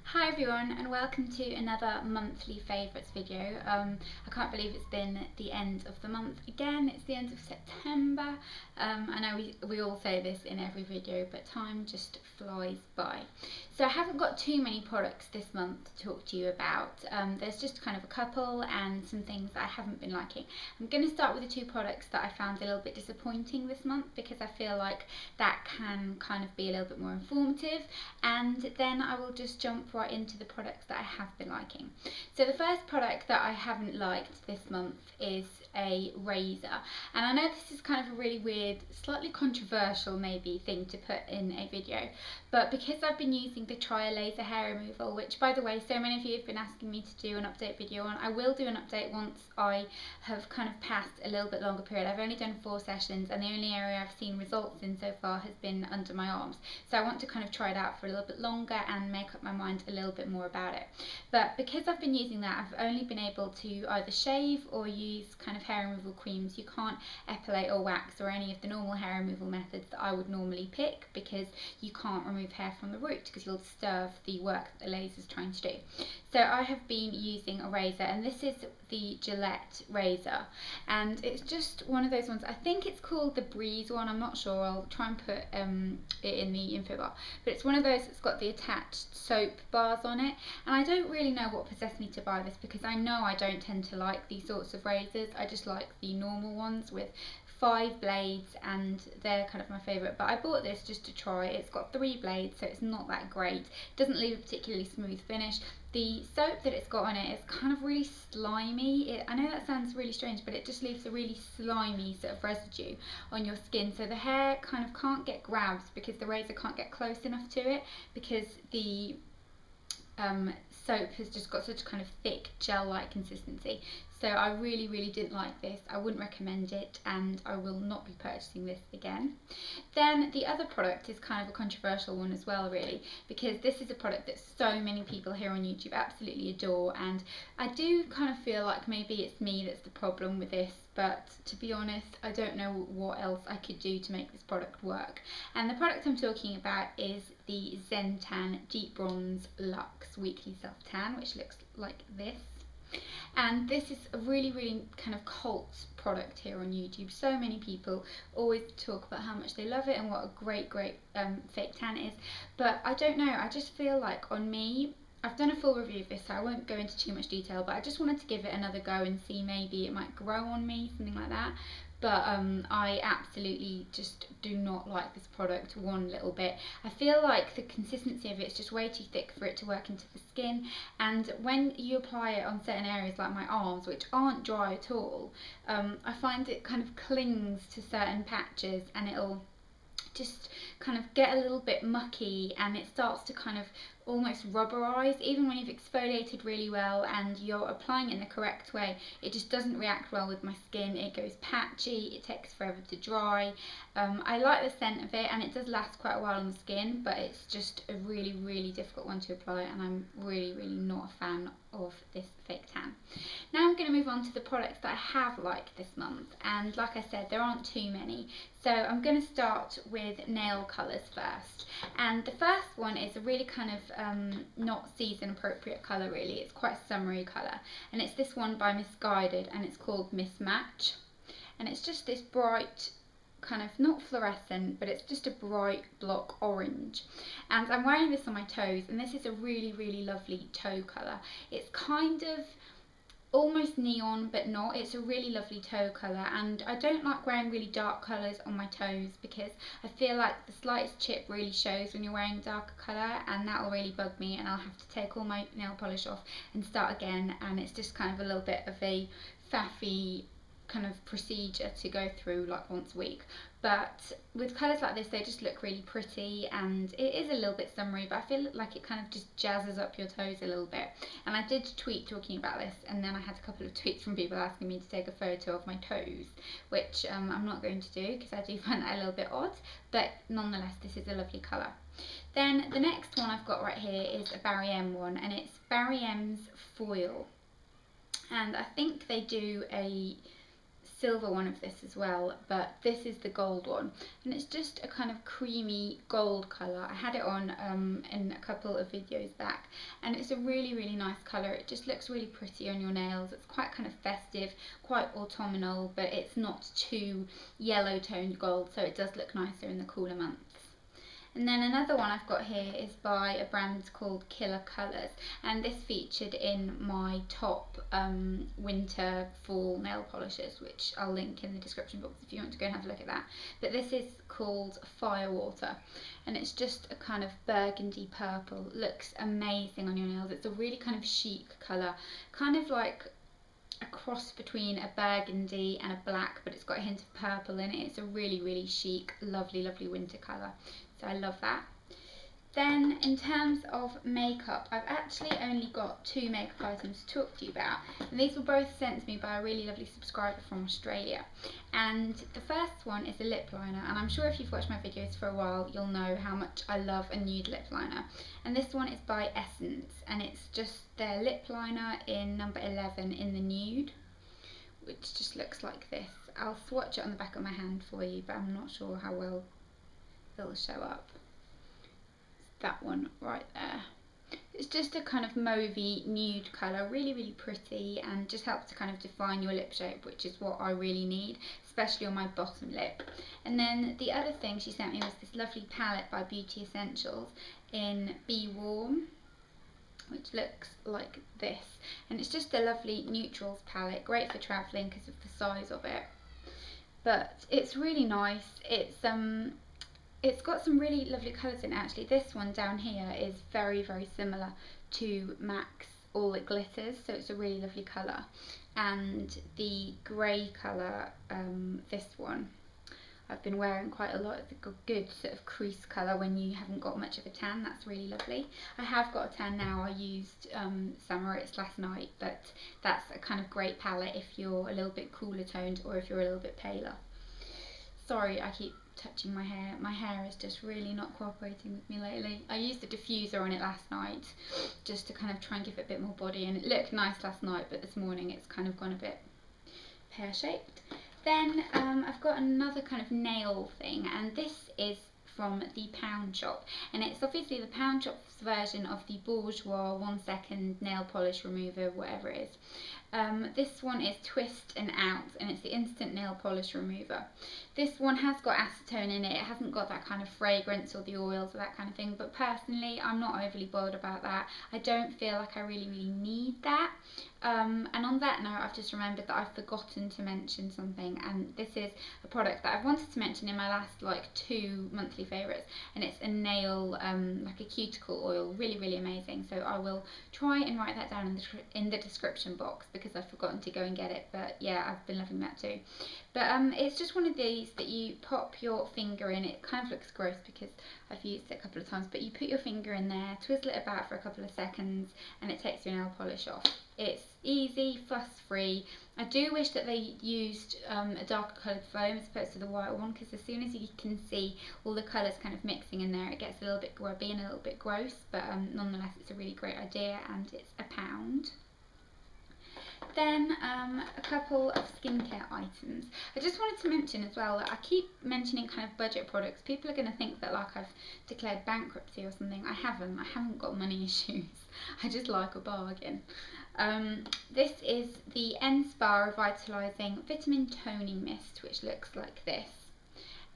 Hi everyone and welcome to another monthly favourites video. I can't believe it's been the end of the month again. It's the end of September. I know we all say this in every video, but time just flies by. So I haven't got too many products this month to talk to you about. There's just kind of a couple and some things that I haven't been liking. I'm going to start with the two products that I found a little bit disappointing this month because I feel like that can kind of be a little bit more informative, and then I will just jump right into the products that I have been liking. So the first product that I haven't liked this month is a razor, and I know this is kind of a really weird, slightly controversial maybe thing to put in a video, but because I've been using the Trial Laser hair removal, which by the way so many of you have been asking me to do an update video on. I will do an update once I have kind of passed a little bit longer period. I've only done 4 sessions and the only area I've seen results in so far has been under my arms, so I want to kind of try it out for a little bit longer and make up my mind a little bit more about it. But because I've been using that, I've only been able to either shave or use kind of hair removal creams. You can't epilate or wax or any of the normal hair removal methods that I would normally pick, because you can't remove hair from the root because you'll disturb the work that the laser is trying to do. So I have been using a razor, and this is the Gillette razor, and it's just one of those ones. I think it's called the Breeze one, I'm not sure. I'll try and put it in the info bar, but it's one of those that's got the attached soap bars on it, and I don't really know what possessed me to buy this, because I know I don't tend to like these sorts of razors. I just like the normal ones with 5 blades, and they're kind of my favourite, but I bought this just to try. It's got 3 blades, so it's not that great. It doesn't leave a particularly smooth finish. The soap that it's got on it is kind of really slimy. I know that sounds really strange, but it just leaves a really slimy sort of residue on your skin, so the hair kind of can't get grabbed because the razor can't get close enough to it, because the soap has just got such kind of thick gel-like consistency. So I really didn't like this. I wouldn't recommend it, and I will not be purchasing this again. Then the other product is kind of a controversial one as well, really, because this is a product that so many people here on YouTube absolutely adore, and I do kind of feel like maybe it's me that's the problem with this, but to be honest, I don't know what else I could do to make this product work. And the product I'm talking about is the Zen Tan Deep Bronze Luxe Weekly Self Tan, which looks like this. And this is a really kind of cult product here on YouTube. So many people always talk about how much they love it and what a great fake tan it is, but I don't know, I just feel like on me, I've done a full review of this, so I won't go into too much detail, but I just wanted to give it another go and see maybe it might grow on me, something like that. But I absolutely just do not like this product one little bit. I feel like the consistency of it is just way too thick for it to work into the skin, and when you apply it on certain areas like my arms, which aren't dry at all, I find it kind of clings to certain patches, and it'll just kind of get a little bit mucky, and it starts to kind of almost rubberize. Even when you've exfoliated really well and you're applying it in the correct way, it just doesn't react well with my skin. It goes patchy, it takes forever to dry. I like the scent of it, and it does last quite a while on the skin, but it's just a really difficult one to apply, and I'm really not a fan of this fake tan. Now I'm going to move on to the products that I have liked this month, and like I said, there aren't too many, so I'm going to start with nail colours first. And the first one is a really kind of not season appropriate colour really. It's quite a summery colour, and it's this one by Missguided, and it's called Mismatch, and it's just this bright kind of, not fluorescent, but it's just a bright block orange, and I'm wearing this on my toes, and this is a really lovely toe colour. It's kind of almost neon but not. It's a really lovely toe colour, and I don't like wearing really dark colours on my toes because I feel like the slightest chip really shows when you're wearing a darker colour, and that will really bug me, and I'll have to take all my nail polish off and start again, and it's just kind of a little bit of a faffy kind of procedure to go through like once a week. But with colours like this, they just look really pretty, and it is a little bit summery, but I feel like it kind of just jazzes up your toes a little bit. And I did tweet talking about this, and then I had a couple of tweets from people asking me to take a photo of my toes, which I'm not going to do because I do find that a little bit odd, but nonetheless this is a lovely colour. Then the next one I've got right here is a Barry M one, and it's Barry M's Foil, and I think they do a silver one of this as well, but this is the gold one, and it's just a kind of creamy gold colour. I had it on in a couple of videos back, and it's a really nice colour. It just looks really pretty on your nails. It's quite kind of festive, quite autumnal, but it's not too yellow toned gold, so it does look nicer in the cooler months. And then another one I've got here is by a brand called Killer Colours, and this featured in my top winter fall nail polishes, which I'll link in the description box if you want to go and have a look at that. But this is called Firewater, and it's just a kind of burgundy purple. Looks amazing on your nails. It's a really kind of chic colour, kind of like a cross between a burgundy and a black, but it's got a hint of purple in it. It's a really chic, lovely winter colour. So I love that. Then in terms of makeup, I've actually only got 2 makeup items to talk to you about, and these were both sent to me by a really lovely subscriber from Australia. And the first one is a lip liner, and I'm sure if you've watched my videos for a while you'll know how much I love a nude lip liner. And this one is by Essence, and it's just their lip liner in number 11 in the nude, which just looks like this. I'll swatch it on the back of my hand for you, but I'm not sure how well it'll show up. It's that one right there. It's just a kind of mauvey nude colour, really pretty, and just helps to kind of define your lip shape, which is what I really need, especially on my bottom lip. And then the other thing she sent me was this lovely palette by Beauty Essentials in Be Warm, which looks like this, and it's just a lovely neutrals palette, great for travelling because of the size of it, but it's really nice. It's got some really lovely colours in it actually. This one down here is very similar to MAC's All It Glitters, so it's a really lovely colour. And the grey colour, this one, I've been wearing quite a lot. It's a good sort of crease colour when you haven't got much of a tan. That's really lovely. I have got a tan now. I used Summer It's last night, but that's a kind of great palette if you're a little bit cooler toned or if you're a little bit paler. Sorry, I keep touching my hair. My hair is just really not cooperating with me lately. I used a diffuser on it last night just to kind of try and give it a bit more body, and it looked nice last night, but this morning it's kind of gone a bit pear-shaped. Then I've got another kind of nail thing, and this is from the Pound Shop, and it's obviously the Pound Shop's version of the Bourjois 1 second nail polish remover, whatever it is. This one is Twist and Out, and it's the instant nail polish remover. This one has got acetone in it. It hasn't got that kind of fragrance or the oils or that kind of thing, but personally I'm not overly bothered about that. I don't feel like I really need that. And on that note, I've just remembered that I've forgotten to mention something, and this is a product that I've wanted to mention in my last like 2 monthly favourites, and it's a nail, like a cuticle oil, really amazing. So I will try and write that down in the description box because I've forgotten to go and get it, but yeah, I've been loving that too. But it's just one of these that you pop your finger in. It kind of looks gross because I've used it a couple of times, but you put your finger in there, twizzle it about for a couple of seconds, and it takes your nail polish off. It's easy, fuss-free. I do wish that they used a darker coloured foam as opposed to the white one, because as soon as you can see all the colours kind of mixing in there, it gets a little bit grubby and a little bit gross, but nonetheless it's a really great idea, and it's £1. Then a couple of skincare items. I just wanted to mention as well that I keep mentioning kind of budget products. People are going to think that like I've declared bankruptcy or something. I haven't got money issues. I just like a bargain. This is the Nspa Revitalising Vitamin Toning Mist, which looks like this.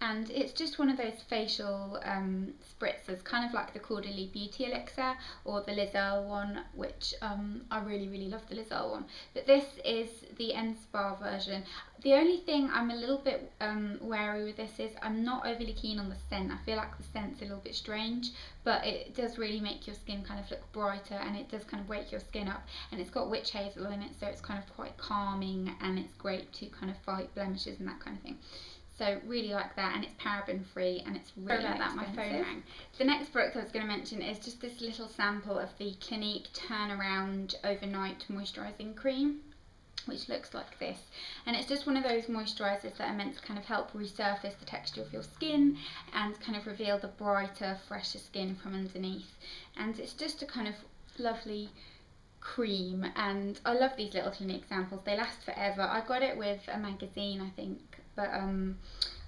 And it's just one of those facial spritzers, kind of like the Caudalie Beauty Elixir or the Liz Earle one, which I really love the Liz Earle one. But this is the Nspa version. The only thing I'm a little bit wary with this is I'm not overly keen on the scent. I feel like the scent's a little bit strange, but it does really make your skin kind of look brighter, and it does kind of wake your skin up, and it's got witch hazel in it, so it's kind of quite calming, and it's great to kind of fight blemishes and that kind of thing. So really like that, and it's paraben free, and it's really expensive. My phone rang. The next product I was going to mention is just this little sample of the Clinique Turnaround Overnight Moisturising Cream, which looks like this. And it's just one of those moisturisers that are meant to kind of help resurface the texture of your skin and kind of reveal the brighter, fresher skin from underneath. And it's just a kind of lovely cream, and I love these little Clinique samples. They last forever. I got it with a magazine, I think, but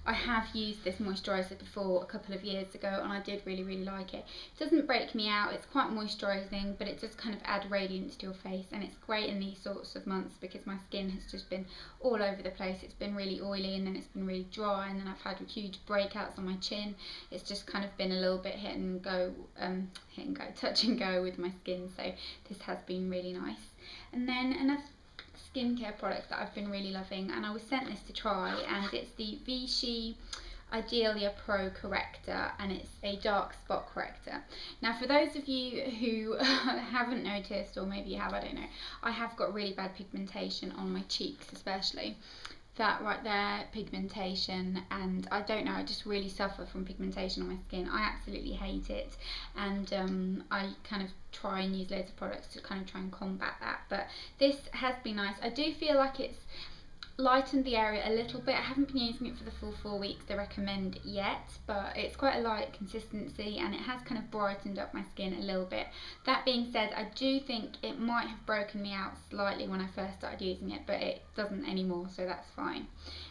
I have used this moisturiser before a couple of years ago, and I did really like it. It doesn't break me out, it's quite moisturising, but it does kind of add radiance to your face, and it's great in these sorts of months because my skin has just been all over the place. It's been really oily, and then it's been really dry, and then I've had huge breakouts on my chin. It's just kind of been a little bit hit and go, touch and go with my skin, so this has been really nice. And then another skincare product that I've been really loving, and I was sent this to try, and it's the VICHY IDEALIA Pro Corrector, and it's a dark spot corrector. Now, for those of you who haven't noticed, or maybe you have, I don't know, I have got really bad pigmentation on my cheeks, especially that right there, pigmentation, and I don't know, I just really suffer from pigmentation on my skin. I absolutely hate it, and I kind of try and use loads of products to kind of try and combat that, but this has been nice. I do feel like it's lightened the area a little bit. I haven't been using it for the full 4 weeks they recommend yet, but it's quite a light consistency, and it has kind of brightened up my skin a little bit. That being said, I do think it might have broken me out slightly when I first started using it, but it doesn't anymore, so that's fine.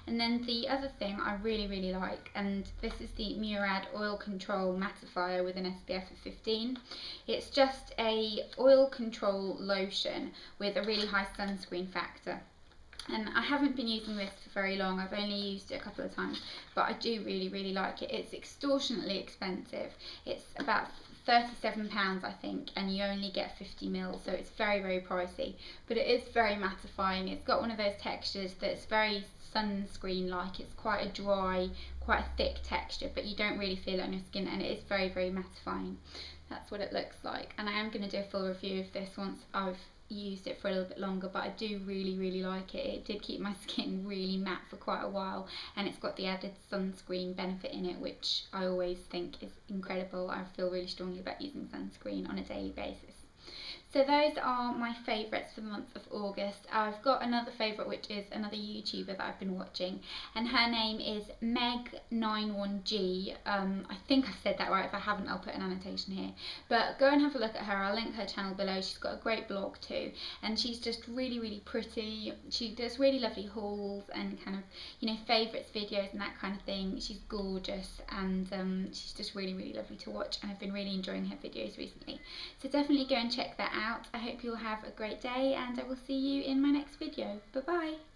And then the other thing I really like, and this is the MURAD Oil Control Mattifier with an SPF of 15. It's just a oil control lotion with a really high sunscreen factor. And I haven't been using this for very long. I've only used it a couple of times, but I do really like it. It's extortionately expensive. It's about £37, I think, and you only get 50 ml, so it's very pricey, but it is very mattifying. It's got one of those textures that's very sunscreen like. It's quite a dry, quite a thick texture, but you don't really feel it on your skin, and it is very mattifying. That's what it looks like, and I am going to do a full review of this once I've used it for a little bit longer, but I do really like it. It did keep my skin really matte for quite a while, and it's got the added sunscreen benefit in it, which I always think is incredible. I feel really strongly about using sunscreen on a daily basis. So those are my favourites for the month of August. I've got another favourite, which is another YouTuber that I've been watching, and her name is Meg91G. I think I've said that right. If I haven't, I'll put an annotation here. But go and have a look at her. I'll link her channel below. She's got a great blog too, and she's just really pretty. She does really lovely hauls and kind of, you know, favourites videos and that kind of thing. She's gorgeous, and she's just really lovely to watch, and I've been really enjoying her videos recently. So definitely go and check that out. I hope you'll have a great day, and I will see you in my next video. Bye bye.